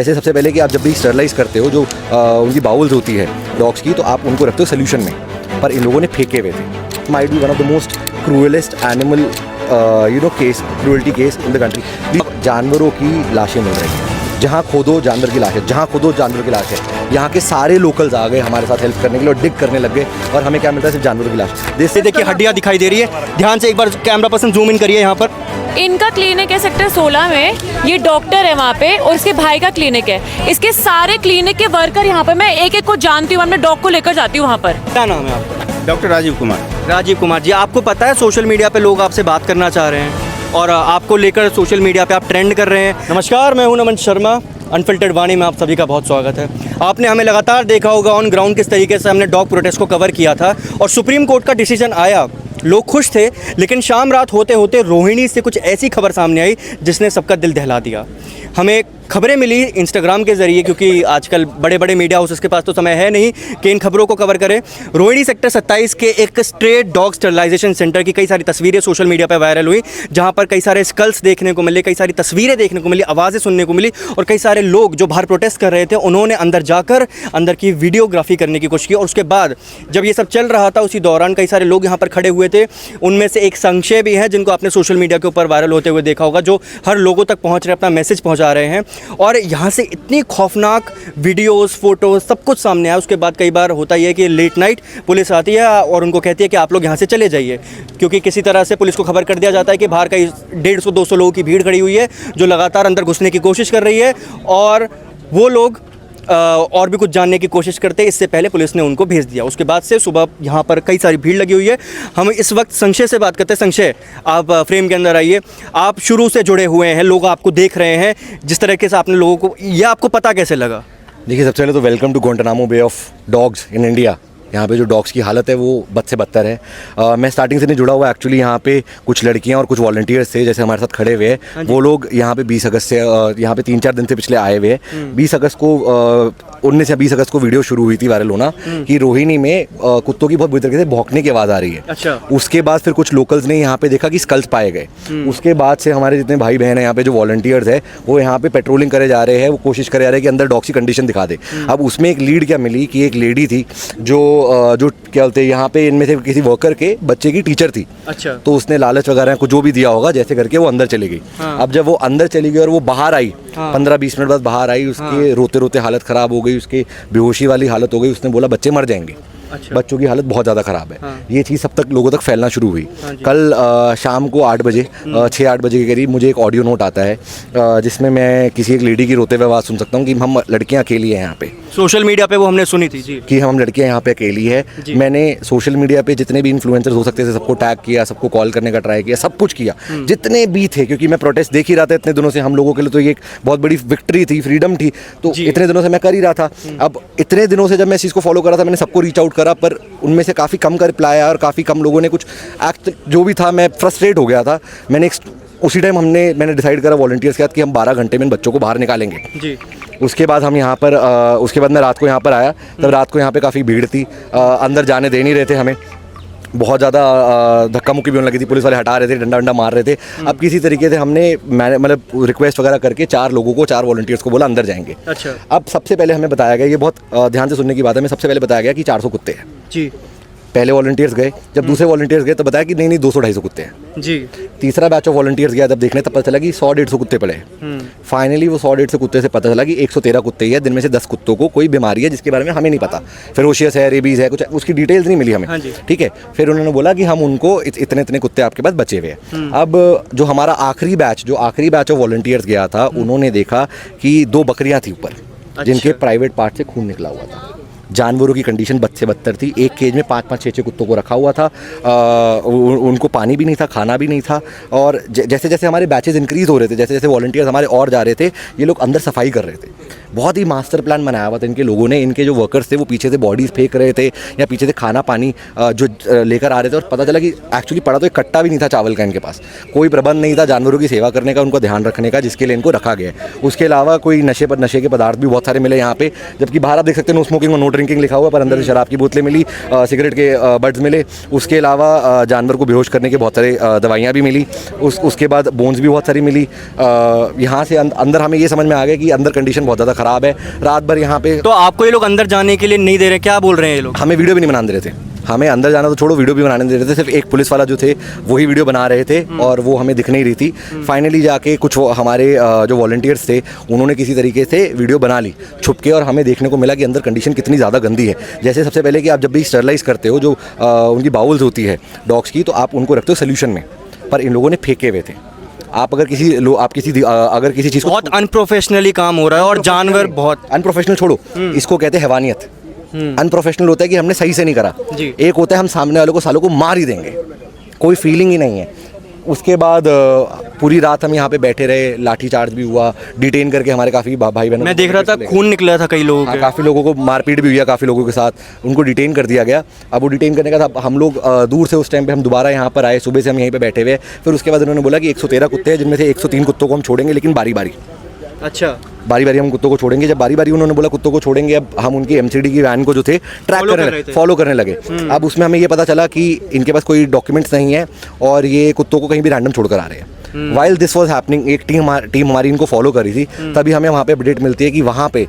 जैसे सबसे पहले कि आप जब भी स्टरलाइज करते हो जो उनकी बाउल्स होती है डॉग्स की, तो आप उनको रखते हो सोल्यूशन में, पर इन लोगों ने फेंके हुए थे। Might be one of the most cruellest animal case, cruelty case in the country. जानवरों की लाशें मिल रही हैं, जहाँ खोदो जानवर की लाश है, जहाँ खोदो जानवर की लाश है। यहाँ के सारे लोकल्स आ गए हमारे साथ हेल्प करने के लिए और डिग करने लग गए, और हमें क्या मिलता है? सिर्फ जानवरों की लाश। जैसे देखिए हड्डियाँ दिखाई दे रही है, ध्यान से एक बार कैमरा पर्सन जूम इन करिए यहाँ पर। इनका क्लिनिक है सेक्टर 16 में, ये डॉक्टर है वहाँ पे और इसके भाई का क्लिनिक है। इसके सारे क्लिनिक के वर्कर यहाँ पर, मैं एक एक को जानती हूँ, अपने डॉग को लेकर जाती हूँ वहाँ पर। क्या नाम है आपका? डॉक्टर राजीव कुमार। राजीव कुमार जी, आपको पता है सोशल मीडिया पे लोग आपसे बात करना चाह रहे हैं और आपको लेकर सोशल मीडिया पे आप ट्रेंड कर रहे हैं। नमस्कार, मैं हूं नमन शर्मा, अनफिल्टर्ड वाणी में आप सभी का बहुत स्वागत है। आपने हमें लगातार देखा होगा ऑन ग्राउंड किस तरीके से हमने डॉग प्रोटेस्ट को कवर किया था और सुप्रीम कोर्ट का डिसीजन आया, लोग खुश थे, लेकिन शाम रात होते होते रोहिणी से कुछ ऐसी खबर सामने आई जिसने सबका दिल दहला दिया। हमें खबरें मिली इंस्टाग्राम के ज़रिए, क्योंकि आजकल बड़े बड़े मीडिया हाउसेस के पास तो समय है नहीं कि इन खबरों को कवर करें। रोहिणी सेक्टर 27 के एक स्ट्रेट डॉग स्टरलाइजेशन सेंटर की कई सारी तस्वीरें सोशल मीडिया पर वायरल हुई, जहां पर कई सारे स्कल्स देखने को मिले, कई सारी तस्वीरें देखने को मिली, आवाज़ें सुनने को मिली, और कई सारे लोग जो बाहर प्रोटेस्ट कर रहे थे उन्होंने अंदर जाकर अंदर की वीडियोग्राफी करने की कोशिश की। और उसके बाद जब ये सब चल रहा था, उसी दौरान कई सारे लोग यहाँ पर खड़े हुए थे। उनमें से एक संशय भी है जिनको आपने सोशल मीडिया के ऊपर वायरल होते हुए देखा होगा, जो हर लोगों तक पहुँच रहे, अपना मैसेज पहुँचा रहे हैं। और यहाँ से इतनी खौफनाक वीडियोस, फोटोज, सब कुछ सामने आया। उसके बाद कई बार होता ही है कि लेट नाइट पुलिस आती है और उनको कहती है कि आप लोग यहाँ से चले जाइए, क्योंकि किसी तरह से पुलिस को खबर कर दिया जाता है कि बाहर कई 150-200 लोगों की भीड़ खड़ी हुई है जो लगातार अंदर घुसने की कोशिश कर रही है, और वो लोग और भी कुछ जानने की कोशिश करते हैं। इससे पहले पुलिस ने उनको भेज दिया। उसके बाद से सुबह यहाँ पर कई सारी भीड़ लगी हुई है। हम इस वक्त संशय से बात करते हैं। संशय, आप फ्रेम के अंदर आइए। आप शुरू से जुड़े हुए हैं, लोग आपको देख रहे हैं, जिस तरीके से आपने लोगों को, यह आपको पता कैसे लगा? देखिए, सबसे पहले तो welcome to Guantanamo Bay of dogs in India. यहाँ पे जो डॉग्स की हालत है वो बद से बदतर है। मैं स्टार्टिंग से नहीं जुड़ा हुआ एक्चुअली। यहाँ पे कुछ लड़कियाँ और कुछ वॉलंटियर्स थे जैसे हमारे साथ खड़े हुए हैं। वो लोग यहाँ पे 20 अगस्त से यहाँ पे 3-4 दिन से पिछले आए हुए हैं। 20 अगस्त को 19 या 20 अगस्त को वीडियो शुरू हुई थी वायरल होना कि रोहिणी में कुत्तों की बहुत बुरी तरीके से भौंकने की आवाज़ आ रही है। अच्छा। उसके बाद फिर कुछ लोकल्स ने यहाँ पे देखा कि स्कल्स पाए गए। उसके बाद से हमारे जितने भाई बहन हैं यहाँ पे जो वॉलंटियर्स है वो यहाँ पे पेट्रोलिंग करे जा रहे हैं, वो कोशिश करे जा रहे हैं कि अंदर डॉग्स की कंडीशन दिखा दे। अब उसमें एक लीड क्या मिली कि एक लेडी थी जो क्या बोलते हैं, यहाँ पे इनमें से किसी वर्कर के बच्चे की टीचर थी। अच्छा। तो उसने लालच वगैरह को जो भी दिया होगा जैसे करके वो अंदर चली गई। अब जब वो अंदर चली गई और वो बाहर आई, 15-20 मिनट बाद बाहर आई, उसके रोते रोते हालत ख़राब हो गई, उसके बेहोशी वाली हालत हो गई। उसने बोला बच्चे मर जाएंगे। अच्छा। बच्चों की हालत बहुत ज़्यादा ख़राब है। ये चीज़ सब तक लोगों तक फैलना शुरू हुई। कल शाम को 8 बजे 6-8 बजे के करीब मुझे एक ऑडियो नोट आता है जिसमें मैं किसी एक लेडी की रोते हुए आवाज़ सुन सकता हूँ कि हम लड़कियाँ अकेली हैं यहाँ पे। सोशल मीडिया पे वो हमने सुनी थी जी, कि हम लड़कियाँ यहाँ पे अकेली है। मैंने सोशल मीडिया पे जितने भी इन्फ्लुएंसर्स हो सकते थे सबको टैग किया, सबको कॉल करने का ट्राई किया, सब कुछ किया जितने भी थे, क्योंकि मैं प्रोटेस्ट देख ही रहा था इतने दिनों से। हम लोगों के लिए तो ये एक बहुत बड़ी विक्ट्री थी, फ्रीडम थी, तो इतने दिनों से मैं कर ही रहा था। अब इतने दिनों से जब मैं इस चीज़ को फॉलो कर रहा था, मैंने सबको रीच आउट करा, पर उनमें से काफ़ी कम का रिप्लाई आया और काफ़ी कम लोगों ने कुछ एक्ट, जो भी था मैं फ्रस्ट्रेट हो गया था। उसी टाइम मैंने डिसाइड करा वॉलंटियर्स के साथ कि हम 12 घंटे में इन बच्चों को बाहर निकालेंगे जी। उसके बाद हम यहाँ पर उसके बाद मैं रात को यहाँ पर आया, तब रात को यहाँ पे काफ़ी भीड़ थी, अंदर जाने दे नहीं रहे थे हमें, बहुत ज़्यादा धक्का मुक्की भी होने लगी थी, पुलिस वाले हटा रहे थे, डंडा वंडा मार रहे थे। अब किसी तरीके से हमने मतलब रिक्वेस्ट वगैरह करके 4 लोगों को, 4 वॉलंटियर्स को बोला अंदर जाएंगे। अच्छा। अब सबसे पहले हमें बताया गया, ये बहुत ध्यान से सुनने की बात है, मैं सबसे पहले बताया गया कि 400 कुत्ते हैं जी। पहले वॉलंटियर्स गए, जब दूसरे वॉलंटियर्स गए तो बताया कि नहीं 200-250 कुत्ते हैं जी। तीसरा बैच ऑफ वॉलंटियर्स गया, तब देखने तब पता चला कि 100-150 कुत्ते पड़े हैं। फाइनली वो 100-150 कुत्ते से पता चला कि 113 कुत्ते ही है, जिनमें से 10 कुत्तों को कोई बीमारी है जिसके बारे में हमें नहीं पता, फेरोशियस है, रेबीज़ है, कुछ उसकी डिटेल्स नहीं मिली हमें। ठीक है, फिर उन्होंने बोला कि हम उनको इतने कुत्ते आपके पास बचे हुए हैं। अब जो हमारा आखिरी बैच ऑफ वॉलंटियर्स गया था, उन्होंने देखा कि 2 बकरियाँ थी ऊपर, जिनके प्राइवेट पार्ट से खून निकला हुआ था। जानवरों की कंडीशन बद से बदतर थी। एक केज में 5-5, 6-6 कुत्तों को रखा हुआ था। उनको पानी भी नहीं था, खाना भी नहीं था। और जैसे जैसे हमारे बैचेस इंक्रीज़ हो रहे थे, जैसे जैसे वॉलंटियर्स हमारे और जा रहे थे, ये लोग अंदर सफाई कर रहे थे। बहुत ही मास्टर प्लान बनाया हुआ था इनके लोगों ने। इनके जो वर्कर्स थे वो पीछे से बॉडीज़ फेंक रहे थे या पीछे से खाना पानी जो लेकर आ रहे थे, और पता चला कि एक्चुअली पड़ा तो एक कट्टा भी नहीं था चावल का इनके पास। कोई प्रबंध नहीं था जानवरों की सेवा करने का, उनको ध्यान रखने का, जिसके लिए इनको रखा गया है। उसके अलावा कोई नशे के पदार्थ भी बहुत सारे मिले यहाँ पे, जबकि बाहर आप देख सकते हैं नो स्मोकिंग और नो ड्रिंकिंग ड्रिंकिंग लिखा हुआ, पर अंदर से शराब की बोतलें मिली, सिगरेट के बड्स मिले। उसके अलावा जानवर को बेहोश करने के बहुत सारे दवाइयाँ भी मिली। उसके बाद बोन्स भी बहुत सारी मिली। यहाँ से अंदर हमें ये समझ में आ गया कि अंदर कंडीशन बहुत ज़्यादा ख़राब है। रात भर यहाँ पे तो आपको ये लोग अंदर जाने के लिए नहीं दे रहे, क्या बोल रहे हैं ये लोग? हमें वीडियो भी नहीं बनाने दे रहे थे। हमें अंदर जाना तो छोड़ो, वीडियो भी बनाने दे रहे थे। सिर्फ एक पुलिस वाला जो थे वही वीडियो बना रहे थे और वो हमें दिख नहीं रही थी। फाइनली जाके कुछ हमारे जो वॉलंटियर्स थे उन्होंने किसी तरीके से वीडियो बना ली छुप के, और हमें देखने को मिला कि अंदर कंडीशन कितनी ज़्यादा गंदी है। जैसे सबसे पहले कि आप जब भी स्टरलाइज करते हो, जो उनकी बाउल्स होती है डॉग्स की, तो आप उनको रखते हो सोल्यूशन में, पर इन लोगों ने फेंके हुए थे। आप अगर किसी चीज़ को बहुत अनप्रोफेशनली काम हो रहा है और जानवर बहुत अनप्रोफेशनल छोड़ो, इसको कहते हैं हैवानियत। अनप्रोफेशनल होता है कि हमने सही से नहीं करा। जी। एक होता है हम सामने वालों को सालों को मार ही देंगे, कोई फीलिंग ही नहीं है। उसके बाद पूरी रात हम यहाँ पे बैठे रहे, लाठी चार्ज भी हुआ, डिटेन करके हमारे काफ़ी भाई बहनों, मैं देख रहा था खून निकला था कई लोगों के। काफ़ी लोगों को मारपीट भी हुई है, काफ़ी लोगों के साथ उनको डिटेन कर दिया गया। अब वो डिटेन करने का था, हम लोग दूर से उस टाइम पे हम दोबारा यहाँ पर आए, सुबह से हम यहीं पे बैठे हुए। फिर उसके बाद उन्होंने बोला कि 113 कुत्ते हैं, जिनमें से 103 कुत्तों को हम छोड़ेंगे, लेकिन बारी बारी अच्छा हम कुत्तों को छोड़ेंगे। जब बारी बारी उन्होंने बोला कुत्तों को छोड़ेंगे, अब हम उनकी एमसीडी की वैन को जो थे फॉलो करने लगे। अब उसमें हमें ये पता चला कि इनके पास कोई डॉक्यूमेंट्स नहीं है और ये कुत्तों को कहीं भी रैंडम छोड़कर आ रहे हैं। वाइल दिस वाज हैपनिंग, एक टीम हमारी इनको फॉलो कर रही थी। तभी हमें वहाँ पे अपडेट मिलती है कि वहाँ पे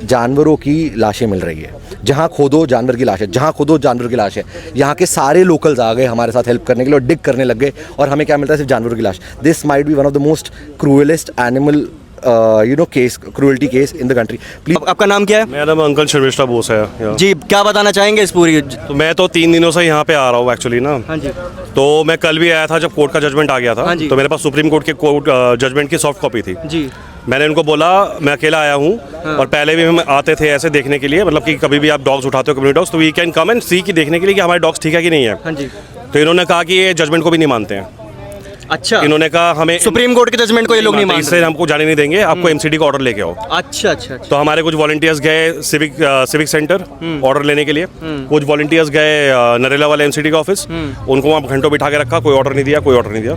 जानवरों की लाशें मिल रही है। जहाँ खोदो जानवर की लाश है, जहाँ खोदो जानवर की लाश है। यहाँ के सारे लोकल्स आ गए हमारे साथ हेल्प करने के लिए और डिग करने लग गए, और हमें क्या मिलता है? सिर्फ जानवरों की लाश। This might be one of the most cruellest animal case, cruelty case in the country. Please. आपका नाम क्या है? मेरा नाम अंकल शर्मिष्ठा बोस है। जी, क्या बताना चाहेंगे इस पूरी? तो मैं तो 3 दिनों से यहाँ पे आ रहा हूँ एक्चुअली ना। हाँ जी। तो मैं कल भी आया था जब कोर्ट का जजमेंट आ गया था। हाँ जी। तो मेरे पास सुप्रीम कोर्ट के जजमेंट की सॉफ्ट कॉपी थी जी। मैंने उनको बोला मैं अकेला आया हूँ। हाँ। और पहले भी हम आते थे ऐसे देखने के लिए, मतलब कि कभी भी आप डॉग्स उठाते हो कम्युनिटी डॉग्स, तो वी कैन कम एंड सी कि देखने के लिए कि हमारे डॉग्स ठीक है कि नहीं है। हाँ जी। तो इन्होंने कहा कि ये जजमेंट को भी नहीं मानते हैं। अच्छा, इन्होंने कहा हमें सुप्रीम कोर्ट के जजमेंट को ये लोग नहीं मानते, इससे हमको जाने नहीं देंगे, आपको एमसीडी का ऑर्डर लेके आओ। अच्छा अच्छा अच्छा। तो हमारे कुछ वॉलंटियर्स गए सिविक सेंटर ऑर्डर लेने के लिए। कुछ वॉलंटियर्स गए नरेला वाले एमसीडी का ऑफिस, उनको वहाँ घंटों बिठा के रखा, कोई ऑर्डर नहीं दिया, कोई ऑर्डर नहीं दिया।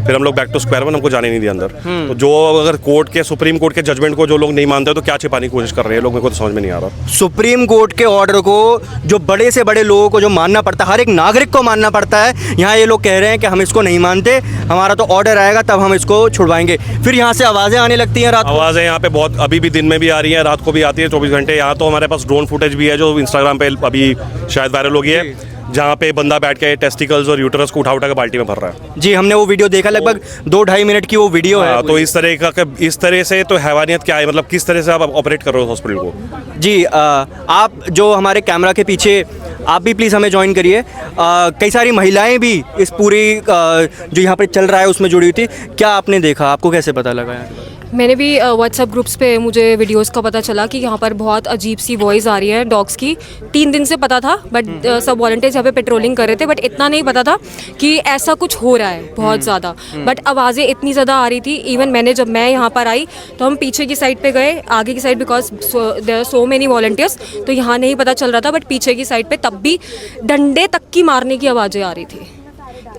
फिर हम लोग बैक टू स्क्वायर वन, हमको जाने नहीं दिया अंदर। तो जो अगर सुप्रीम कोर्ट के जजमेंट को जो लोग नहीं मानते तो क्या छिपाने की कोशिश कर रहे हैं लोग, मेरे को तो समझ में नहीं आ रहा। सुप्रीम कोर्ट के ऑर्डर को जो बड़े से बड़े लोगों को जो मानना पड़ता है, हर एक नागरिक को मानना पड़ता है, यहाँ ये लोग कह रहे हैं कि हम इसको नहीं मानते, हमारा तो ऑर्डर आएगा तब हम इसको छुड़वाएंगे। फिर यहाँ से आवाज़ें आने लगती हैं रात को। आवाज़ें यहाँ पे बहुत अभी भी दिन में भी आ रही हैं, रात को भी आती है 24 घंटे। यहाँ तो हमारे पास ड्रोन फुटेज भी है जो इंस्टाग्राम पे अभी शायद वायरल हो गई है, जहाँ पे बंदा बैठ के टेस्टिकल्स और यूटरस को उठा के बाल्टी में भर रहा है। जी, हमने वो वीडियो देखा, लगभग 2-2.5 मिनट की वो वीडियो है। तो इस तरह से तो हैवानियत क्या है, मतलब किस तरह से आप ऑपरेट कर रहे हो हॉस्पिटल को? जी, आप जो हमारे कैमरा के पीछे, आप भी प्लीज़ हमें ज्वाइन करिए। कई सारी महिलाएं भी इस पूरी जो यहाँ पे चल रहा है उसमें जुड़ी हुई थी। क्या आपने देखा, आपको कैसे पता लगा? मैंने भी व्हाट्सएप ग्रुप्स पे मुझे वीडियोस का पता चला कि यहाँ पर बहुत अजीब सी वॉइस आ रही है डॉग्स की। 3 दिन से पता था, बट सब वॉलंटियर्स यहाँ पे पेट्रोलिंग कर रहे थे, बट इतना नहीं पता था कि ऐसा कुछ हो रहा है बहुत ज़्यादा। बट आवाज़ें इतनी ज़्यादा आ रही थी। इवन जब मैं यहाँ पर आई तो हम पीछे की साइड पे गए, आगे की side, because there are so many volunteers, तो यहाँ नहीं पता चल रहा था। बट पीछे की साइड पे तब भी डंडे तक की मारने की आवाज़ें आ रही थी,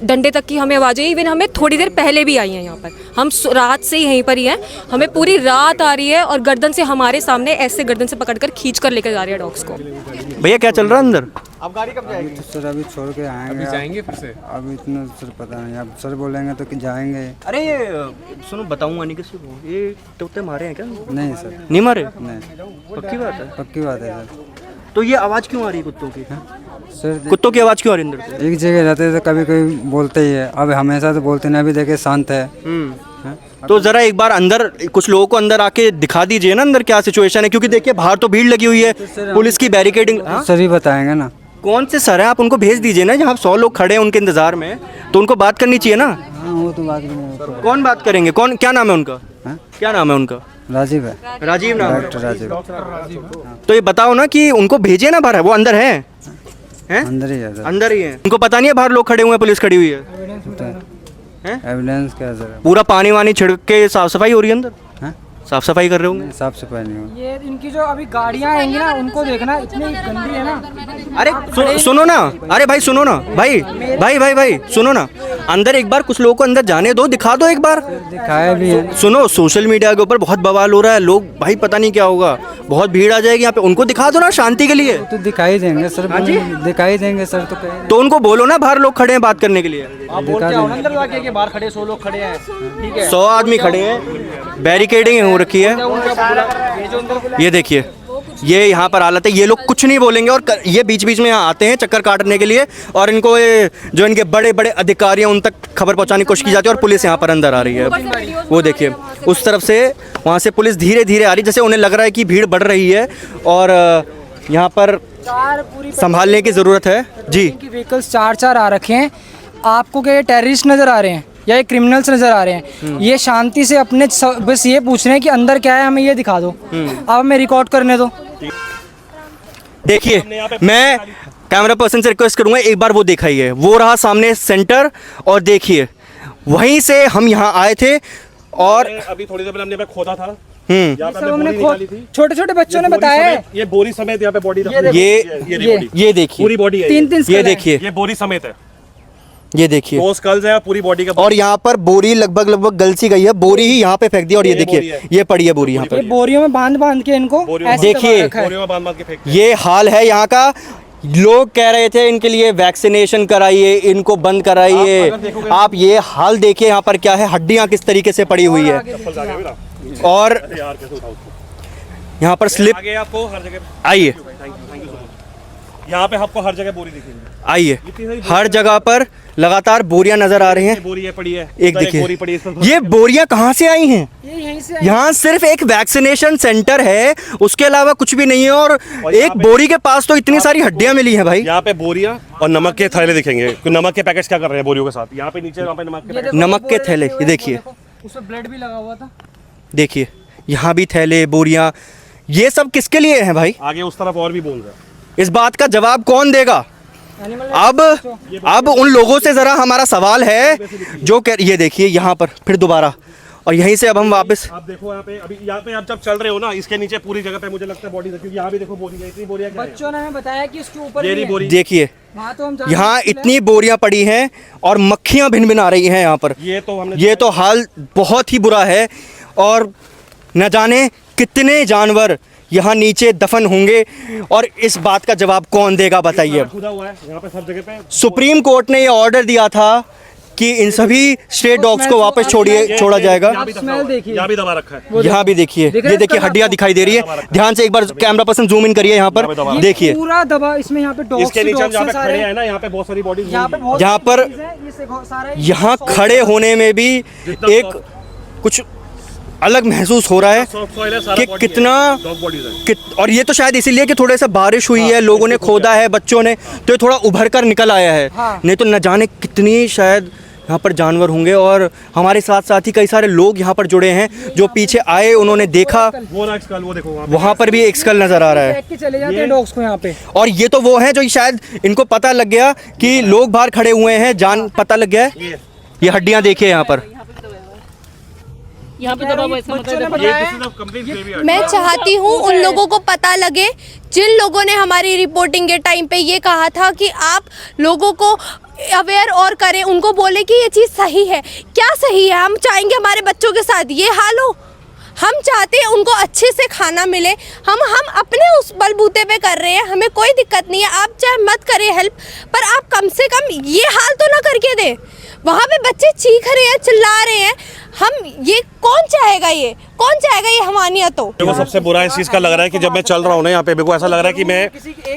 डंडे तक की हमें आवाज़ें। इवन हमें थोड़ी देर पहले भी आई हैं यहाँ पर, हम रात से ही यहीं पर ही हैं, हमें पूरी रात आ रही है और गर्दन से हमारे सामने ऐसे गर्दन से पकड़कर खींच कर लेकर जा रही है डॉग्स को। भैया क्या चल रहा है अंदर? अब गाड़ी कब जाएगी? तो सर अभी छोड़ के आएंगे। अभी जाएंगे फिर से? अभी इतना सर पता नहीं, अब सर बोलेंगे तो कि जाएंगे। अरे ये सुनो, बताऊंगा नहीं किसी को, ये तोते मारे हैं क्या? नहीं सर, नहीं मारे? नहीं। पक्की बात है? पक्की बात है सर। तो ये आवाज़ क्यों आ रही है कुत्तों की? सर कुत्तों की आवाज़ क्यों आ रही है अंदर से? एक जगह रहते हैं तो कभी कोई बोलते ही है, अब हमेशा तो बोलते नहीं, अभी देखे शांत है। तो ज़रा एक बार अंदर, कुछ लोगों को अंदर आके दिखा दीजिए ना अंदर क्या सिचुएशन है, क्योंकि देखिए बाहर तो भीड़ लगी हुई है, पुलिस की बैरिकेडिंग। सर ही बताएंगे ना। कौन से सर है, आप उनको भेज दीजिए ना, जहाँ 100 लोग खड़े हैं उनके इंतजार में, तो उनको बात करनी चाहिए ना। हाँ, वो तो बात नहीं। कौन बात करेंगे? कौन, क्या नाम है उनका? क्या नाम है उनका? राजीव है, राजीव नाम है। डॉक्टर राजीव। तो ये बताओ ना कि उनको भेजिए ना बाहर, वो अंदर है? अंदर ही है सर। अंदर ही है। उनको पता नहीं है बाहर लोग खड़े हुए हैं, पुलिस खड़ी हुई है? एविडेंस क्या सर? पूरा पानी वानी छिड़क के साफ सफाई हो रही है अंदर? साफ सफाई कर रहे होंगे। साफ सफाई नहीं हो। ये इनकी जो अभी गाड़ियाँ आएंगी ना उनको देखना इतनी गंदी है ना। अरे सुनो ना, अरे भाई सुनो ना, भाई भाई भाई भाई सुनो ना, अंदर एक बार कुछ लोगों को अंदर जाने दो, दिखा दो एक बार। दिखाया भी है। सुनो, सोशल मीडिया के ऊपर बहुत बवाल हो रहा है, लोग भाई पता नहीं क्या होगा, बहुत भीड़ आ जाएगी यहाँ पे, उनको दिखा दो ना शांति के लिए। तो दिखाई देंगे सर, दिखाई देंगे सर। तो कहें तो उनको बोलो ना बाहर लोग खड़े हैं बात करने के लिए। आप बोल के आओ ना अंदर जाके कि बाहर खड़े 100 लोग खड़े हैं, ठीक है। 100 आदमी खड़े हैं, बैरिकेडिंग हो रखी है। ये देखिए, ये यहाँ पर हालत है, ये लोग कुछ नहीं बोलेंगे और ये बीच बीच में यहाँ आते हैं चक्कर काटने के लिए, और इनको ये जो इनके बड़े बड़े अधिकारी हैं उन तक खबर पहुँचाने की कोशिश की जाती है, और पुलिस यहाँ पर अंदर आ रही है। वो देखिए उस तरफ से, वहाँ से पुलिस धीरे धीरे आ रही, जैसे उन्हें लग रहा है कि भीड़ बढ़ रही है और यहाँ पर संभालने की ज़रूरत है। जी, इनकी व्हीकल्स 4 आ रखे हैं। आपको क्या ये टेररिस्ट नज़र आ रहे हैं या ये क्रिमिनल्स नज़र आ रहे हैं? ये शांति से अपने बस ये पूछ रहे हैं कि अंदर क्या है, हमें ये दिखा दो, आप हमें रिकॉर्ड करने दो। देखिए मैं कैमरा पर्सन से रिक्वेस्ट करूंगा एक बार वो दिखाइए, वो रहा सामने सेंटर, और देखिए वहीं से हम यहाँ आए थे और अभी थोड़ी देर पहले हमने खोदा था, सब हमने छोटे छोटे बच्चों ने बताया है। ये बोरी समेत यहाँ पे बॉडी ये देखिए पूरी बॉडी है, 3 ये देखिए, ये बोरी समेत है, ये देखिए 2 स्कल्स है पूरी बॉडी का। और यहाँ पर बोरी लगभग गल सी गई है, बोरी ही यहाँ पे फेंक दी, और ये देखिए ये पड़ी है बोरी यहाँ ये पे। बोरियों में बांध के इनको ऐसे देखिए, दबा रखा है। बोरियों में बांध के फेंक। ये हाल है यहाँ का। लोग कह रहे थे इनके लिए वैक्सीनेशन कराइए, इनको बंद कराइए, आप ये हाल देखिए यहाँ पर क्या है, हड्डियाँ किस तरीके से पड़ी हुई है, और यहाँ पर स्लिप। आगे आपको हर जगह आइए, यहाँ पे आपको हर जगह बोरी दिखेगी, आइए, हर जगह पर लगातार बोरियां नजर आ रही हैं। बोरी है पड़ी है, एक देखिए, बोरी पड़ी है, इस पर ये बोरियां कहाँ से आई हैं? ये यहीं से यहाँ सिर्फ एक वैक्सीनेशन सेंटर है, उसके अलावा कुछ भी नहीं है, और एक बोरी के पास तो इतनी सारी हड्डियां मिली हैं भाई। यहाँ पे बोरियां और नमक के थैले दिखेंगे, नमक के पैकेट्स क्या कर रहे हैं बोरियों के साथ, यहाँ पे नीचे, यहाँ पे नमक के पैकेट। नमक के थैले, ये देखिए, उसमें ब्लड भी लगा हुआ था। देखिए यहाँ भी थैले, बोरियां, ये सब किसके लिए हैं भाई? आगे उस तरफ और भी बोल रहे हैं। इस बात का जवाब कौन देगा? अब उन लोगों से जरा हमारा सवाल है जो ये देखिए यहाँ पर फिर दोबारा, और यहीं से अब हम वापस। आप देखो यहाँ पे, अभी यहाँ पे आप जब चल रहे हो ना, इसके नीचे पूरी जगह पे मुझे लगता है बॉडी, क्योंकि यहाँ भी देखो बोरी है, इतनी बोरियां क्या है? बच्चों ने हमें बताया कि इसके ऊपर ये भी नहीं है। बोरी, देखिए वहाँ तो हम यहाँ इतनी बोरियां पड़ी हैं और मक्खियां भिन भिन आ रही हैं यहाँ पर। ये तो हाल बहुत ही बुरा है, और न जाने कितने जानवर यहाँ नीचे दफन होंगे, और इस बात का जवाब कौन देगा बताइए। खुदा हुआ है यहाँ पे सब जगह पे। सुप्रीम कोर्ट ने ये ऑर्डर दिया था कि इन सभी स्ट्रेट डॉग्स को वापस छोड़ा जाएगा। स्मेल देखिए, यहाँ भी दबा रखा है, यहाँ भी देखिए, ये देखिए हड्डियाँ दिखाई दे रही है, ध्यान से एक बार कैमरा पर्सन जूम इन करिए यहाँ पर, देखिए पूरा दबा इसमें। यहाँ पे डॉग्स, इसके नीचे हम यहाँ पे खड़े हैं ना, यहाँ पे बहुत सारी बॉडी, यहाँ पर यहाँ खड़े होने में भी एक कुछ अलग महसूस हो रहा है कि कितना और ये तो शायद इसीलिए कि थोड़े सा बारिश हुई है, लोगों ने खोदा है, बच्चों ने, तो ये थोड़ा उभर कर निकल आया है। नहीं तो न जाने कितनी शायद यहाँ पर जानवर होंगे, और हमारे साथ साथ ही कई सारे लोग यहाँ पर जुड़े हैं जो पीछे आए, उन्होंने देखा, वो देखो वहाँ पर भी एक स्कल नजर आ रहा है। चले जाते हैं डॉग्स को यहाँ पे। और ये तो वो हैं जो शायद इनको पता लग गया कि लोग बाहर खड़े हुए हैं, जान पता लग गया है। ये हड्डियाँ देखिए यहाँ पर, यहाँ पे दबा हुआ है। मैं चाहती हूँ उन लोगों को पता लगे जिन लोगों ने हमारी रिपोर्टिंग के टाइम पे ये कहा था कि आप लोगों को अवेयर और करें, उनको बोले कि ये चीज़ सही है। क्या सही है? हम चाहेंगे हमारे बच्चों के साथ ये हाल हो? हम चाहते हैं उनको अच्छे से खाना मिले। हम अपने उस बलबूते पे कर रहे हैं, हमें कोई दिक्कत नहीं है। आप चाहे मत करें हेल्प, पर आप कम से कम ये हाल तो ना करके दें। वहाँ पे बच्चे चीख रहे हैं, चिल्ला रहे हैं, हम ये कौन चाहेगा ये हमानियत हो। मेरे को सबसे बुरा इस चीज का लग रहा है कि जब मैं चल रहा हूँ ना यहाँ पे, मेरे को ऐसा लग रहा है कि मैं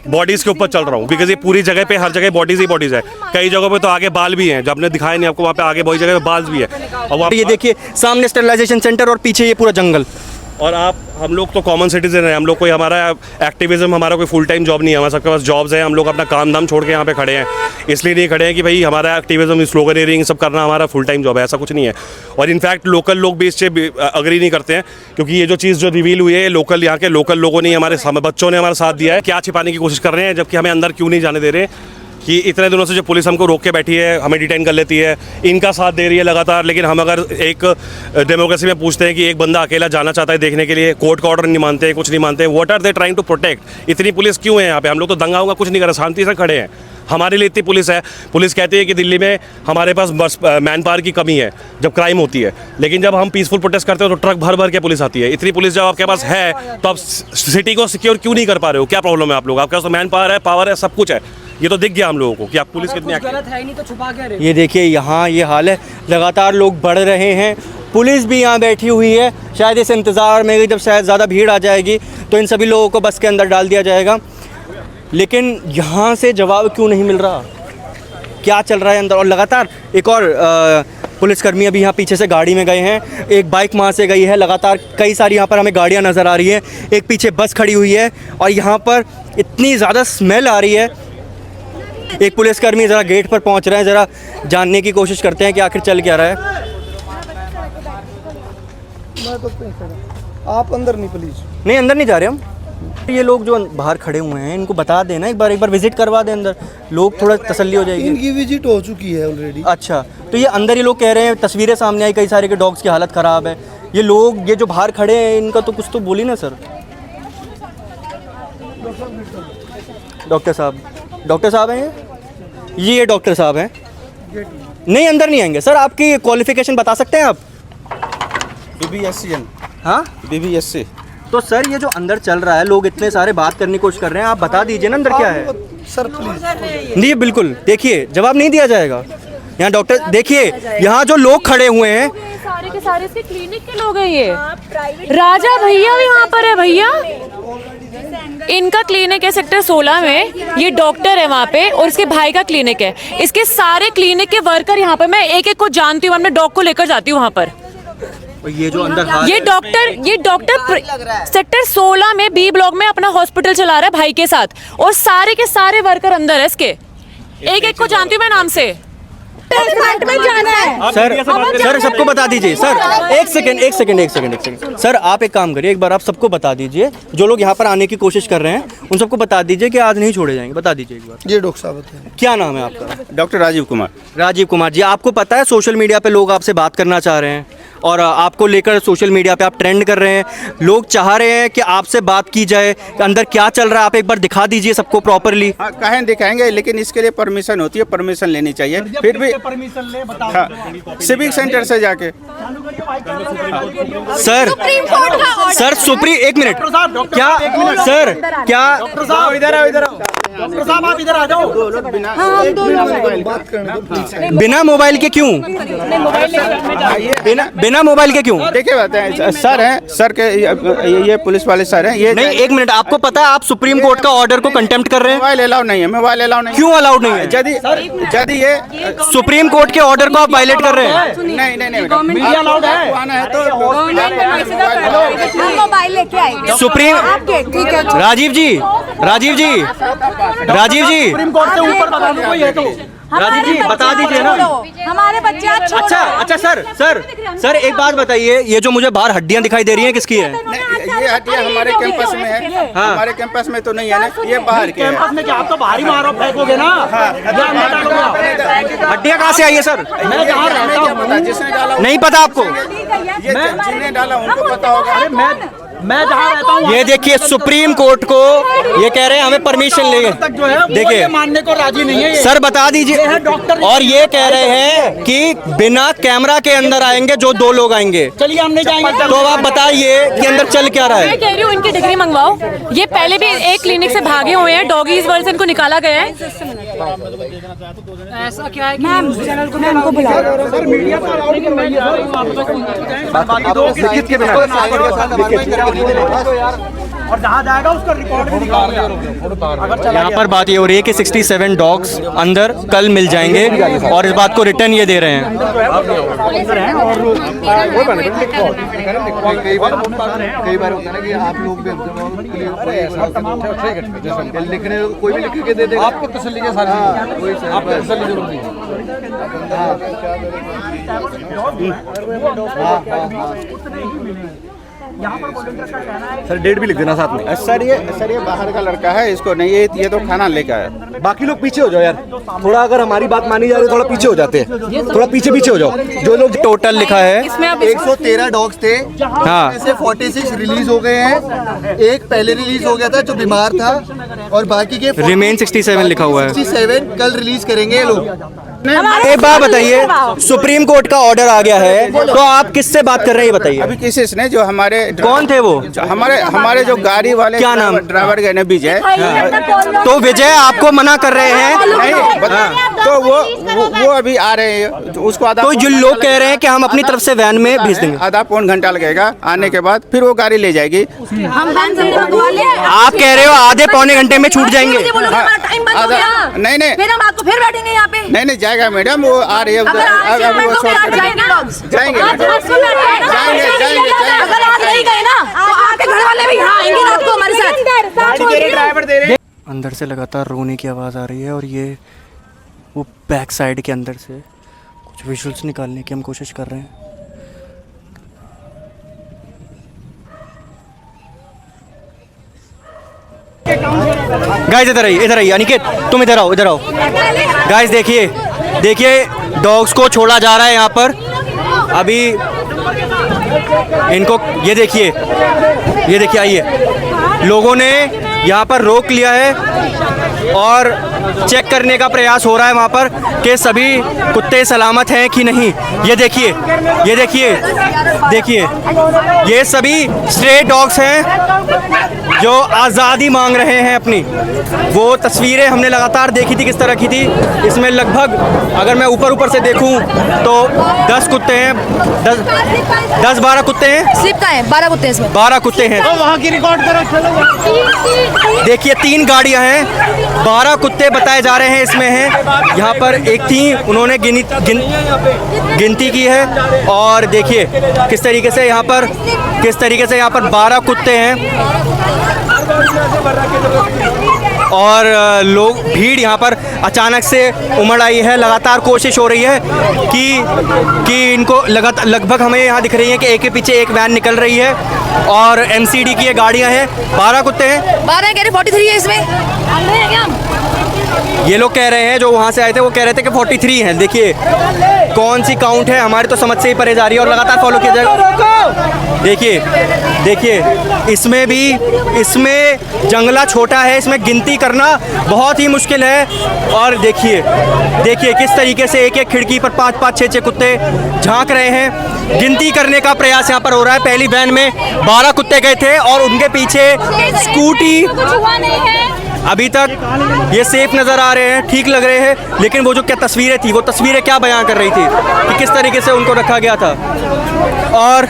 बॉडीज के ऊपर चल रहा हूँ, बिकॉज ये पूरी जगह पे हर जगह बॉडीज ही बॉडीज है। कई जगहों पे तो आगे बाल भी हैं, जब आपने दिखाया नहीं आपको, वहाँ पे आगे बहुत जगह पे बाल भी है। और वहाँ ये देखिए सामने स्टरलाइजेशन सेंटर और पीछे ये पूरा जंगल। और हम लोग तो कॉमन सिटीजन हैं, हम लोग कोई हमारा एक्टिविज्म, हमारा कोई फुल टाइम जॉब नहीं है, हमारे सबके पास जॉब्स हैं, हम लोग अपना काम धाम छोड़ के यहाँ पे खड़े हैं। इसलिए नहीं खड़े हैं कि भाई हमारा एक्टिविज्म, स्लोगनियरिंग सब करना हमारा फुल टाइम जॉब है, ऐसा कुछ नहीं है। और इनफैक्ट लोकल लोग भी इससे अग्री नहीं करते हैं, क्योंकि ये जो चीज़ जो रिवील हुई है, लोकल यहाँ के लोकल लोगों ने, हमारे बच्चों ने हमारा साथ दिया है। क्या छिपाने की कोशिश कर रहे हैं, जबकि हमें अंदर क्यों नहीं जाने दे रहे। कि इतने दिनों से जो पुलिस हमको रोक के बैठी है, हमें डिटेन कर लेती है, इनका साथ दे रही है लगातार। लेकिन हम अगर एक डेमोक्रेसी में पूछते हैं कि एक बंदा अकेला जाना चाहता है देखने के लिए, कोर्ट का ऑर्डर नहीं मानते हैं, कुछ नहीं मानते, what are they trying to protect? इतनी पुलिस क्यों है यहाँ पे? हम लोग तो दंगा होगा कुछ नहीं कर रहे, शांति से खड़े हैं। हमारे लिए इतनी पुलिस है। पुलिस कहती है कि दिल्ली में हमारे पास बस मैन पावर की कमी है जब क्राइम होती है, लेकिन जब हम पीसफुल प्रोटेस्ट करते हैं तो ट्रक भर भर के पुलिस आती है। इतनी पुलिस जब आपके पास है तो आप सिटी को सिक्योर क्यों नहीं कर पा रहे हो? क्या प्रॉब्लम है आप लोग? आपके पास तो मैन पावर है, सब कुछ है। ये तो दिख गया हम लोगों को कि आप पुलिस कितनी गलत है ही नहीं तो छुपा क्या रहे? ये देखिए यहाँ ये हाल है, लगातार लोग बढ़ रहे हैं, पुलिस भी यहाँ बैठी हुई है। शायद इस इंतज़ार में जब शायद ज़्यादा भीड़ आ जाएगी तो इन सभी लोगों को बस के अंदर डाल दिया जाएगा। लेकिन यहाँ से जवाब क्यों नहीं मिल रहा? क्या चल रहा है अंदर? और लगातार एक और पुलिसकर्मी अभी यहाँ पीछे से गाड़ी में गए हैं, एक बाइक वहाँ से गई है। लगातार कई सारी यहाँ पर हमें गाड़ियाँ नज़र आ रही हैं, एक पीछे बस खड़ी हुई है और यहाँ पर इतनी ज़्यादा स्मेल आ रही है। एक पुलिसकर्मी ज़रा गेट पर पहुँच रहे हैं, ज़रा जानने की कोशिश करते हैं कि आखिर चल क्या रहा है। आप अंदर नहीं प्लीज। नहीं अंदर नहीं जा रहे हम। ये लोग जो बाहर खड़े हुए हैं इनको बता देना, एक बार विजिट करवा दें अंदर, लोग थोड़ा तसल्ली हो जाएगी। इनकी विजिट हो चुकी है ऑलरेडी। अच्छा, तो ये अंदर ये लोग कह रहे हैं, तस्वीरें सामने आई कई सारे के डॉग्स की हालत ख़राब है। ये लोग ये जो बाहर खड़े हैं इनका तो कुछ तो बोली ना सर। डॉक्टर साहब हैं ये डॉक्टर साहब हैं? नहीं अंदर नहीं आएंगे सर। आपकी क्वालिफिकेशन बता सकते हैं आप? BBSc। हाँ BBSc। तो सर ये जो अंदर चल रहा है, लोग इतने सारे बात करने की कोशिश कर रहे हैं, आप बता दीजिए ना अंदर क्या है। Sir please. नहीं बिल्कुल, देखिए जवाब नहीं दिया जाएगा। यहाँ डॉक्टर देखिए, यहाँ जो लोग खड़े हुए हैं सारे के सारे इसके क्लिनिक के लोग हैं। ये राजा भैया भी वहाँ पर है। भैया इनका क्लिनिक है सेक्टर 16 में, ये डॉक्टर है वहाँ पे और इसके भाई का क्लिनिक है। इसके सारे क्लिनिक के वर्कर यहाँ पर, मैं एक एक को जानती हूँ, अपने डॉग को लेकर जाती हूँ वहाँ पर। ये जो अंदर ये डॉक्टर सेक्टर 16 में बी ब्लॉक में अपना हॉस्पिटल चला रहा है भाई के साथ, और सारे के सारे वर्कर अंदर है इसके। एक एक को जानती हूँ मैं नाम से। में जाना है सर सबको बता दीजिए। सर एक सेकंड सर आप एक काम करिए, एक बार आप सबको बता दीजिए, जो लोग यहाँ पर आने की कोशिश कर रहे हैं उन सबको बता दीजिए कि आज नहीं छोड़े जाएंगे। बता दीजिए एक बार। ये डॉक्टर साहब हैं। क्या नाम है आपका? डॉक्टर राजीव कुमार जी, आपको पता है सोशल मीडिया पे लोग आपसे बात करना चाह रहे हैं और आपको लेकर सोशल मीडिया पे आप ट्रेंड कर रहे हैं। लोग चाह रहे हैं कि आपसे बात की जाए, अंदर क्या चल रहा है आप एक बार दिखा दीजिए सबको प्रॉपरली। हाँ कहें दिखाएंगे, लेकिन इसके लिए परमिशन होती है, परमिशन लेनी चाहिए। फिर भी परमिशन ले बताओ। हाँ, सिविक सेंटर से जाके। सर सुप्रीम एक मिनट क्या सर क्या डॉक्टर साहब इधर आओ, डॉक्टर साहब आप इधर आ जाओ। बिना मोबाइल के क्यों? बिना मोबाइल के क्यों? देखिए बात है, सर हैं, सर के ये पुलिस वाले सर हैं। ये नहीं एक मिनट, आपको पता है आप सुप्रीम कोर्ट का ऑर्डर को कंटेम्प्ट कर रहे हैं? मोबाइल अलाउ नहीं है, मोबाइल अलाउ नहीं। क्यों अलाउड नहीं है? यदि ये सुप्रीम कोर्ट के ऑर्डर को आप वायलेट कर रहे हैं। नहीं मीडिया अलाउड है। आना है तो मोबाइल लेके आएंगे। सुप्रीम ठीक है। राजीव जी सुप्रीम कोर्ट से ऊपर बता दो कोई है तो। राजीव जी बता दीजिए ना। हमारे बच्चे अच्छा सर एक बात बताइए, ये जो मुझे बाहर हड्डियां दिखाई दे रही हैं किसकी है? ये हड्डियां हमारे कैंपस में है। हमारे कैंपस में तो नहीं है ना, ये बाहर के कैंपस में क्या आप तो बाहर ही मारो फेंकोगे ना? हड्डियां कहाँ से आई है सर? मैं जहाँ रहता हूँ जिसने डाला नहीं पता आपको? ये जिसने डाला उनको पता होगा। मैं जहाँ रहता हूँ ये देखिए सुप्रीम कोर्ट को ये कह रहे हैं हमें परमिशन ले। तक जो है देखिए मानने को राजी नहीं है। सर बता दीजिए। और ये कह रहे हैं कि बिना कैमरा के अंदर आएंगे जो 2 लोग आएंगे। चलिए हम नहीं जाएंगे। तो आप बताइए कि अंदर चल क्या रहा मैं है? कह रही हूँ इनकी डिग्री मंगवाओ। ये पहले भी एक क्लिनिक से भागे हुए हैं, डॉगीज वर्ल्ड से इनको निकाला गया है। ऐसा क्या है कि चैनल को इनको बुलाओ सर, मीडिया पर आओ, लेकिन मैं और जहाँ जाएगा उसका रिकॉर्ड भी दिखाओ। यहाँ पर बात ये हो रही है कि 67 डॉग्स अंदर कल मिल जाएंगे और इस बात को रिटर्न ये दे रहे हैं। कई बार होता है ना कि आप लोग भी लिखने कोई भी लिख के दे देगा, आपको तसल्ली के साथ आपको तसल्ली जरूरी है। सर डेट भी लिख देना साथ में। सर ये बाहर का लड़का है, इसको नहीं ये तो खाना लेकर आया। बाकी लोग पीछे हो जाओ यार, थोड़ा अगर हमारी बात मानी जा रही है थोड़ा पीछे हो जाते हैं, थोड़ा पीछे हो जाओ। जो लोग टोटल लिखा है 113 डॉग्स थे, हाँ। जिसमें से 46 रिलीज हो गए हैं। एक पहले रिलीज हो गया था जो बीमार था, और बाकी के रिमेन 67 लिखा हुआ है। 67 कल रिलीज करेंगे ये लोग। एक बात बताइए, सुप्रीम कोर्ट का ऑर्डर आ गया है तो आप किससे बात कर रहे हैं ये बताइए। अभी किसी ने जो हमारे कौन थे वो? हमारे जो गाड़ी वाले क्या नाम? ड्राइवर गए ने विजय। तो विजय आपको मना कर रहे हैं? नहीं, तो वो अभी आ रहे हैं, तो उसको आधा तो जो लोग कह रहे हैं कि हम अपनी तरफ से वैन में भेज देंगे, आधा पौन घंटा लगेगा आने के बाद, फिर वो गाड़ी ले जाएगी। आप कह रहे हो आधे पौने घंटे में छूट जाएंगे? नहीं फिर हम आपको फिर बैठेंगे यहाँ पे। नहीं जाएगा मैडम, वो आ रही है अभी वो जाएंगे। अगर आज नहीं गए ना तो आपके घर वाले भी यहाँ आएंगे रात को हमारे साथ। अंदर से लगातार रोने की आवाज़ आ रही है और ये वो बैक साइड के अंदर से कुछ विजुअल्स निकालने की हम कोशिश कर रहे हैं। गाइस इधर आइए अनिकेत, तुम इधर आओ गाइस देखिए डॉग्स को छोड़ा जा रहा है यहाँ पर। अभी इनको ये देखिए आइए, लोगों ने यहाँ पर रोक लिया है और चेक करने का प्रयास हो रहा है वहाँ पर कि सभी कुत्ते सलामत हैं कि नहीं। ये देखिए ये सभी स्ट्रे डॉग्स हैं जो आज़ादी मांग रहे हैं अपनी। वो तस्वीरें हमने लगातार देखी थी किस तरह की थी। इसमें लगभग अगर मैं ऊपर से देखूं तो 10 कुत्ते हैं, 10-12 कुत्ते हैं। स्लिप का है 12 कुत्ते हैं इसमें। 12 कुत्ते हैं। वहाँ की रिकॉर्ड करो। देखिए 3 गाड़ियां हैं, 12 कुत्ते बताए जा रहे हैं इसमें हैं। यहाँ पर एक थी, उन्होंने गिनती की है और देखिए किस तरीके से यहाँ पर 12 कुत्ते हैं और लोग भीड़ यहाँ पर अचानक से उमड़ आई है। लगातार कोशिश हो रही है कि इनको लगभग हमें यहाँ दिख रही है कि एक के पीछे एक वैन निकल रही है और एमसीडी की ये गाड़ियाँ हैं। 12 कुत्ते हैं, 12 कह रहे 43 है इसमें। ये लोग कह रहे हैं जो वहाँ से आए थे वो कह रहे थे कि 43 हैं। देखिए कौन सी काउंट है, हमारी तो समझ से ही परे जा रही है और लगातार फॉलो किया जाएगा। देखिए इसमें जंगला छोटा है, इसमें गिनती करना बहुत ही मुश्किल है। और देखिए किस तरीके से एक खिड़की पर 5-5, 6-6 कुत्ते झांक रहे हैं। गिनती करने का प्रयास यहाँ पर हो रहा है। पहली वैन में 12 कुत्ते गए थे और उनके पीछे स्कूटी। अभी तक ये सेफ नज़र आ रहे हैं, ठीक लग रहे हैं, लेकिन वो जो क्या तस्वीरें थी, वो तस्वीरें क्या बयां कर रही थी कि किस तरीके से उनको रखा गया था। और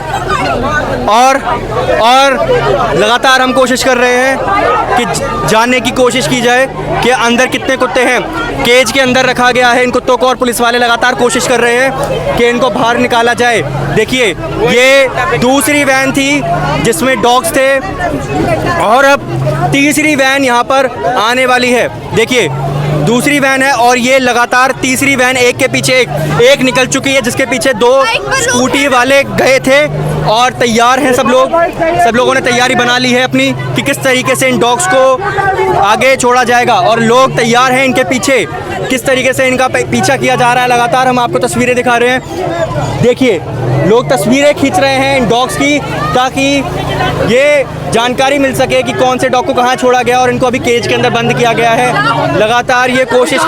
लगातार हम कोशिश कर रहे हैं कि जानने की कोशिश की जाए कि अंदर कितने कुत्ते हैं। केज के अंदर रखा गया है इन कुत्तों को और पुलिस वाले लगातार कोशिश कर रहे हैं कि इनको बाहर निकाला जाए। देखिए ये दूसरी वैन थी जिसमें डॉग्स थे और अब तीसरी वैन यहाँ पर आने वाली है। देखिए दूसरी वैन है और ये लगातार तीसरी वैन एक के पीछे एक निकल चुकी है, जिसके पीछे 2 स्कूटी वाले गए थे और तैयार हैं सब लोगों ने तैयारी बना ली है अपनी कि किस तरीके से इन डॉग्स को आगे छोड़ा जाएगा और लोग तैयार हैं इनके पीछे। किस तरीके से इनका पीछा किया जा रहा है, लगातार हम आपको तस्वीरें दिखा रहे हैं। देखिए लोग तस्वीरें खींच रहे हैं इन डॉग्स की ताकि ये जानकारी मिल सके कि कौन से डॉग को कहाँ छोड़ा गया और इनको अभी केज के अंदर बंद किया गया है। लगातार ये कोशिश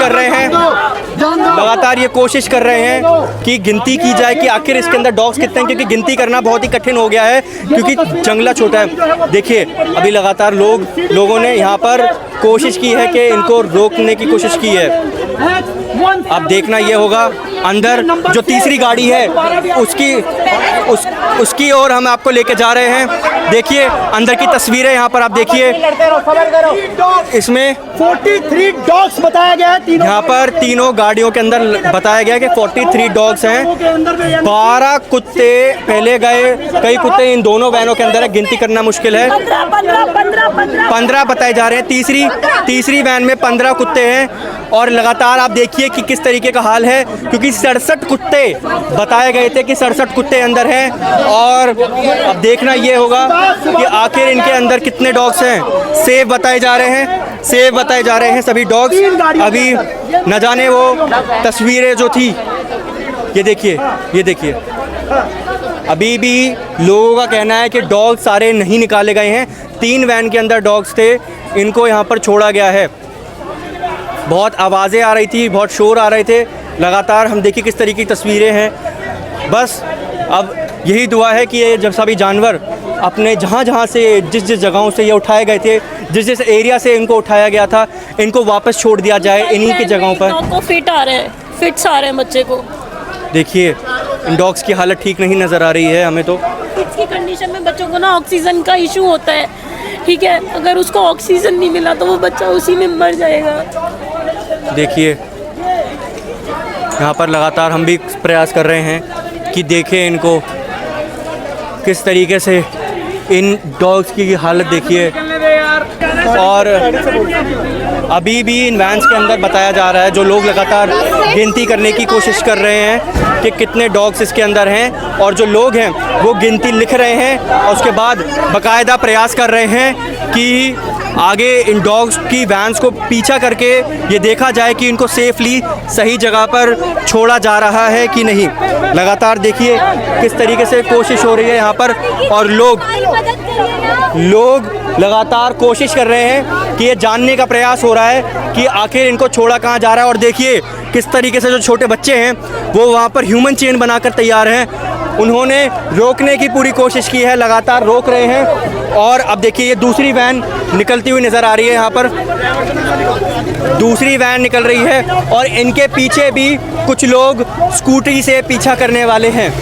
कर रहे हैं कि गिनती की जाए कि आखिर इसके अंदर डॉग्स कितने हैं, क्योंकि गिनती करना बहुत ही कठिन हो गया है क्योंकि जंगला छोटा है। देखिए अभी लगातार लोगों ने यहाँ पर कोशिश की है कि इनको रोकने की कोशिश की है। अब देखना ये होगा अंदर जो तीसरी गाड़ी है उसकी ओर हम आपको लेके जा रहे हैं। देखिए अंदर की तस्वीरें यहाँ पर आप देखिए, इसमें 43 डॉग्स बताया गया है। यहाँ पर तीनों गाड़ियों के अंदर बताया गया कि 43 डॉग्स हैं। 12 कुत्ते पहले गए, कई कुत्ते इन दोनों वैनों के अंदर है, गिनती करना मुश्किल है। 15 बताए जा रहे हैं। तीसरी वैन में 15 कुत्ते हैं और लगातार आप देखिए कि किस तरीके का हाल है, क्योंकि 67 कुत्ते बताए गए थे कि 67 कुत्ते अंदर हैं। और अब देखना ये होगा कि आखिर इनके अंदर कितने डॉग्स हैं। सेफ बताए जा रहे हैं, सेफ बताए जा रहे हैं सभी डॉग्स। अभी न जाने वो तस्वीरें जो थी, ये देखिए अभी भी लोगों का कहना है कि डॉग सारे नहीं निकाले गए हैं। 3 वैन के अंदर डॉग्स थे, इनको यहाँ पर छोड़ा गया है। बहुत आवाज़ें आ रही थी, बहुत शोर आ रहे थे। लगातार हम देखिए किस तरीके की तस्वीरें हैं। बस अब यही दुआ है कि ये जब सभी जानवर अपने जहाँ से जिस जगहों से ये उठाए गए थे, जिस एरिया से इनको उठाया गया था, इनको वापस छोड़ दिया जाए इन्हीं की जगहों पर। फिट्स आ रहे हैं बच्चे को। देखिए इन डॉग्स की हालत ठीक नहीं नज़र आ रही है हमें तो। फिट्स की कंडीशन में बच्चों को ना ऑक्सीजन का इशू होता है, ठीक है। अगर उसको ऑक्सीजन नहीं मिला तो वो बच्चा उसी में मर जाएगा। देखिए यहाँ पर लगातार हम भी प्रयास कर रहे हैं कि देखें इनको किस तरीके से, इन डॉग्स की हालत देखिए। और अभी भी इन वैन्स के अंदर बताया जा रहा है, जो लोग लगातार गिनती करने की कोशिश कर रहे हैं कि कितने डॉग्स इसके अंदर हैं, और जो लोग हैं वो गिनती लिख रहे हैं और उसके बाद बाकायदा प्रयास कर रहे हैं कि आगे इन डॉग्स की वैन्स को पीछा करके ये देखा जाए कि इनको सेफली सही जगह पर छोड़ा जा रहा है कि नहीं। लगातार देखिए किस तरीके से कोशिश हो रही है यहाँ पर, और लोग लगातार कोशिश कर रहे हैं कि ये जानने का प्रयास हो रहा है कि आखिर इनको छोड़ा कहाँ जा रहा है। और देखिए किस तरीके से जो छोटे बच्चे हैं वो वहाँ पर ह्यूमन चेन बनाकर तैयार हैं। उन्होंने रोकने की पूरी कोशिश की है, लगातार रोक रहे हैं। और अब देखिए ये दूसरी वैन निकलती हुई नज़र आ रही है, यहाँ पर दूसरी वैन निकल रही है और इनके पीछे भी कुछ लोग स्कूटी से पीछा करने वाले हैं।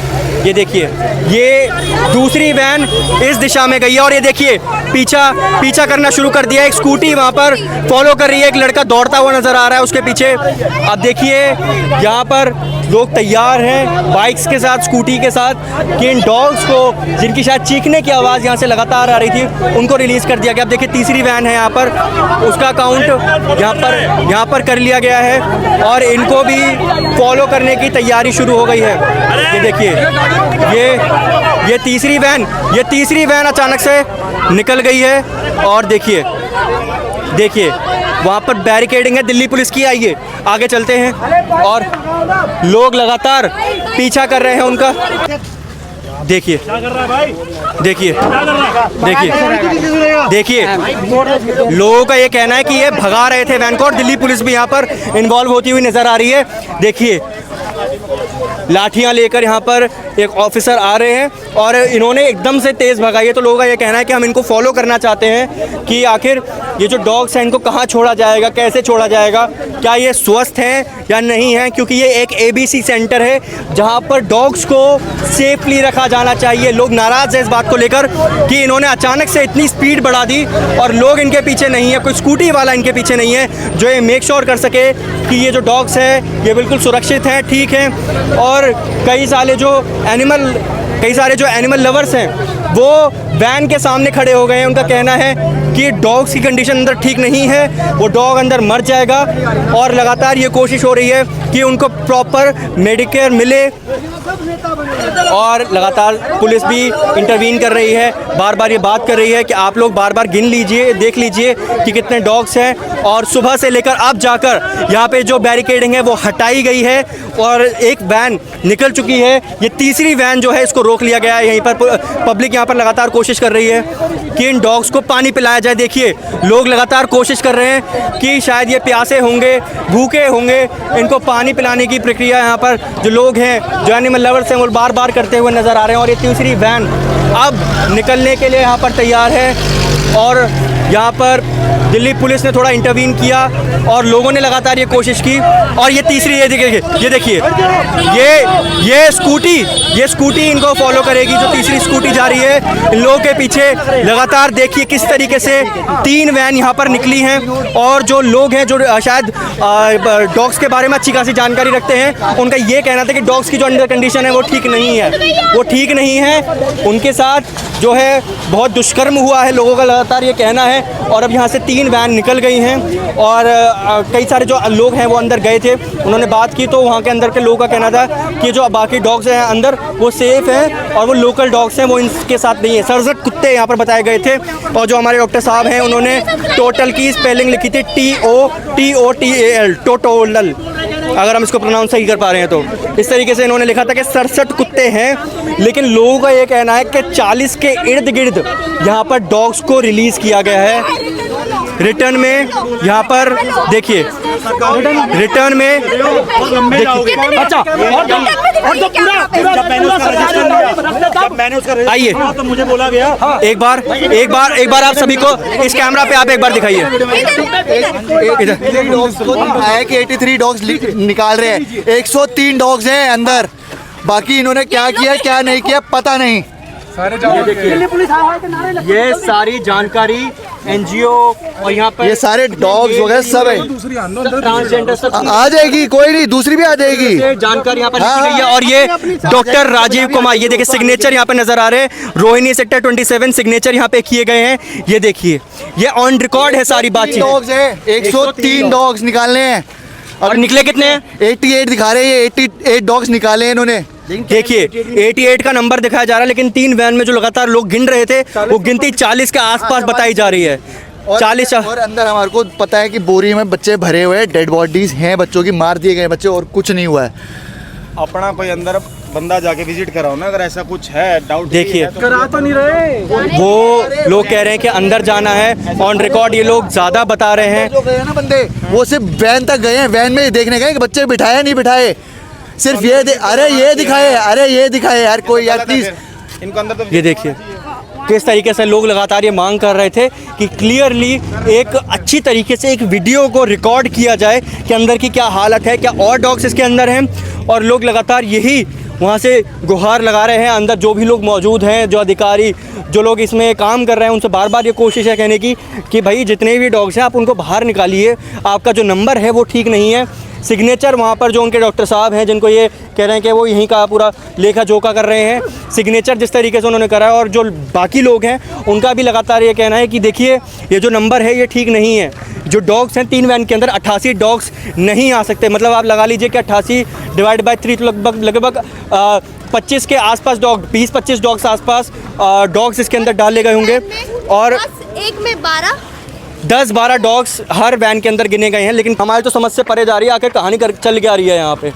ये देखिए ये दूसरी वैन इस दिशा में गई है और ये देखिए पीछा करना शुरू कर दिया। एक स्कूटी वहाँ पर फॉलो कर रही है, एक लड़का दौड़ता हुआ नज़र आ रहा है उसके पीछे। अब देखिए यहाँ पर लोग तैयार हैं बाइक्स के साथ, स्कूटी के साथ, कि इन डॉग्स को, जिनकी शायद चीखने की आवाज़ यहाँ से लगातार आ रही थी, उनको रिलीज़ कर दिया गया। अब देखिए तीसरी वैन है यहाँ पर, उसका काउंट यहाँ पर कर लिया गया है और इनको भी फॉलो करने की तैयारी शुरू हो गई है। ये देखिए ये तीसरी वैन अचानक से निकल गई है और देखिए वहाँ पर बैरिकेडिंग है दिल्ली पुलिस की। आइए आगे चलते हैं और लोग लगातार पीछा कर रहे हैं उनका। देखिए लोगों का ये कहना है कि ये भगा रहे थे वैन को और दिल्ली पुलिस भी यहाँ पर इन्वॉल्व होती हुई नज़र आ रही है। देखिए लाठियां लेकर यहाँ पर एक ऑफिसर आ रहे हैं और इन्होंने एकदम से तेज़ भगाई है। तो लोगों का ये कहना है कि हम इनको फॉलो करना चाहते हैं कि आखिर ये जो डॉग्स हैं इनको कहाँ छोड़ा जाएगा, कैसे छोड़ा जाएगा, क्या ये स्वस्थ हैं या नहीं हैं, क्योंकि ये एक ABC सेंटर है जहाँ पर डॉग्स को सेफली रखा जाना चाहिए। लोग नाराज़ हैं इस बात को लेकर कि इन्होंने अचानक से इतनी स्पीड बढ़ा दी और लोग इनके पीछे नहीं है, कोई स्कूटी वाला इनके पीछे नहीं है जो ये मेक श्योर कर सके कि ये जो डॉग्स हैं ये बिल्कुल सुरक्षित हैं, ठीक हैं। और कई सारे जो एनिमल लवर्स हैं वो वैन के सामने खड़े हो गए हैं। उनका कहना है कि डॉग्स की कंडीशन अंदर ठीक नहीं है, वो डॉग अंदर मर जाएगा और लगातार ये कोशिश हो रही है कि उनको प्रॉपर मेडिकेयर मिले और लगातार पुलिस भी इंटरवीन कर रही है, बार बार ये बात कर रही है कि आप लोग बार बार गिन लीजिए, देख लीजिए कि कितने डॉग्स हैं। और सुबह से लेकर अब जाकर यहाँ पे जो बैरिकेडिंग है वो हटाई गई है और एक वैन निकल चुकी है। ये तीसरी वैन जो है इसको रोक लिया गया है। यहीं पर पब्लिक यहाँ पर लगातार कोशिश कर रही है कि इन डॉग्स को पानी पिलाया जाए। देखिए लोग लगातार कोशिश कर रहे हैं कि शायद ये प्यासे होंगे, भूखे होंगे, इनको पानी पिलाने की प्रक्रिया यहाँ पर जो लोग हैं, जो एनिमल लवर्स हैं, वो बार बार करते हुए नज़र आ रहे हैं। और ये तीसरी वैन अब निकलने के लिए यहाँ पर तैयार है और यहाँ पर दिल्ली पुलिस ने थोड़ा इंटरवीन किया और लोगों ने लगातार ये कोशिश की। और ये तीसरी ये देखिए ये स्कूटी इनको फॉलो करेगी, जो तीसरी स्कूटी जा रही है इन लोगों के पीछे। लगातार देखिए किस तरीके से 3 वैन यहाँ पर निकली हैं और जो लोग हैं जो शायद डॉग्स के बारे में अच्छी खासी जानकारी रखते हैं, उनका ये कहना था कि डॉग्स की जो अंडर कंडीशन है वो ठीक नहीं है, उनके साथ जो है बहुत दुष्कर्म हुआ है। लोगों का लगातार ये कहना है। और अब यहाँ से 3 वैन निकल गई हैं और कई सारे जो लोग हैं वो अंदर गए थे, उन्होंने बात की तो वहाँ के अंदर के लोगों का कहना था कि जो बाकी डॉग्स हैं अंदर वो सेफ़ हैं और वो लोकल डॉग्स हैं वो इनके साथ नहीं है। सरजट कुत्ते यहाँ पर बताए गए थे। और जो हमारे डॉक्टर साहब हैं उन्होंने टोटल की स्पेलिंग लिखी थी TOTAL, टोटोलल, अगर हम इसको प्रोनाउंस सही कर पा रहे हैं तो। इस तरीके से इन्होंने लिखा था कि 67 कुत्ते हैं। लेकिन लोगों का ये कहना है कि 40 के इर्द गिर्द यहाँ पर डॉग्स को रिलीज़ किया गया है। रिटर्न में यहाँ पर देखिए, रिटर्न में अच्छा आइए तो मुझे बोला गया एक बार आप सभी को इस कैमरा पे आप एक बार दिखाइए। आया कि 83 डॉग्स निकाल रहे हैं, 103 डॉग्स हैं अंदर, बाकी इन्होंने क्या किया क्या नहीं किया पता नहीं। ये सारी जानकारी NGO और यहाँ पर ये सारे डॉग्स वगैरह सब है, ट्रांसजेंडर सब आ जाएगी, कोई नहीं, दूसरी भी आ जाएगी। जानकारी यहाँ पर लिखी गई है। और ये डॉक्टर राजीव कुमार, ये देखिए सिग्नेचर यहाँ पे नजर आ रहे हैं, रोहिणी सेक्टर 27 सिग्नेचर यहाँ पे किए गए हैं। ये देखिए, ये ऑन रिकॉर्ड है सारी बातचीत। डॉग्स है, 103 डॉग्स निकालने हैं और निकले कितने हैं? 88 दिखा रहे हैं, 88 डॉग्स निकाले हैं इन्होंने। देखिए 88 का नंबर दिखाया जा रहा है, लेकिन 3 वैन में जो लगातार लोग गिन रहे थे वो गिनती 40 के आसपास बताई जा रही है। 40 और अंदर हमारे को पता है कि बोरी में बच्चे भरे हुए हैं, डेड बॉडीज हैं बच्चों की, मार दिए गए बच्चे और कुछ नहीं हुआ है। अपना कोई अंदर बंदा जाके विजिट कराओ ना, अगर ऐसा कुछ है डाउट। देखिए करा तो नहीं रहे, वो लोग कह रहे हैं कि अंदर जाना है, ऑन रिकॉर्ड ये लोग ज़्यादा बता रहे हैं। जो गए हैं ना बंदे, वो सिर्फ वैन तक गए हैं, वैन में देखने गए कि बच्चे बिठाए नहीं बिठाए, सिर्फ ये अरे ये दिखाए यार, कोई यार प्लीज इनको अंदर तो ये देखिए किस तरीके से लोग लगातार ये मांग कर रहे थे कि क्लियरली एक अच्छी तरीके से एक वीडियो को रिकॉर्ड किया जाए कि अंदर की क्या हालत है, क्या और डॉग्स इसके अंदर हैं। और लोग लगातार यही वहाँ से गुहार लगा रहे हैं। अंदर जो भी लोग मौजूद हैं, जो अधिकारी, जो लोग इसमें काम कर रहे हैं, उनसे बार बार ये कोशिश है कहने की कि भाई जितने भी डॉग्स हैं आप उनको बाहर निकालिए, आपका जो नंबर है वो ठीक नहीं है। सिग्नेचर वहाँ पर जो उनके डॉक्टर साहब हैं जिनको ये कह रहे हैं कि वो यहीं का पूरा लेखा जोखा कर रहे हैं, सिग्नेचर जिस तरीके से उन्होंने करा है, और जो बाकी लोग हैं उनका भी लगातार ये कहना है कि देखिए ये जो नंबर है ये ठीक नहीं है। जो डॉग्स हैं 3 वैन के अंदर 88 डॉग्स नहीं आ सकते, मतलब आप लगा लीजिए कि 88 डिवाइड बाय 3 तो लगभग 25 के आसपास डॉग, 20-25 डॉग्स आसपास डॉग्स इसके अंदर डाले गए होंगे। और एक में 10-12 डॉग्स हर वैन के अंदर गिने गए हैं। लेकिन हमारे तो समझ से परे जा रही है, आखिर कहानी चल क्या रही है यहाँ पे।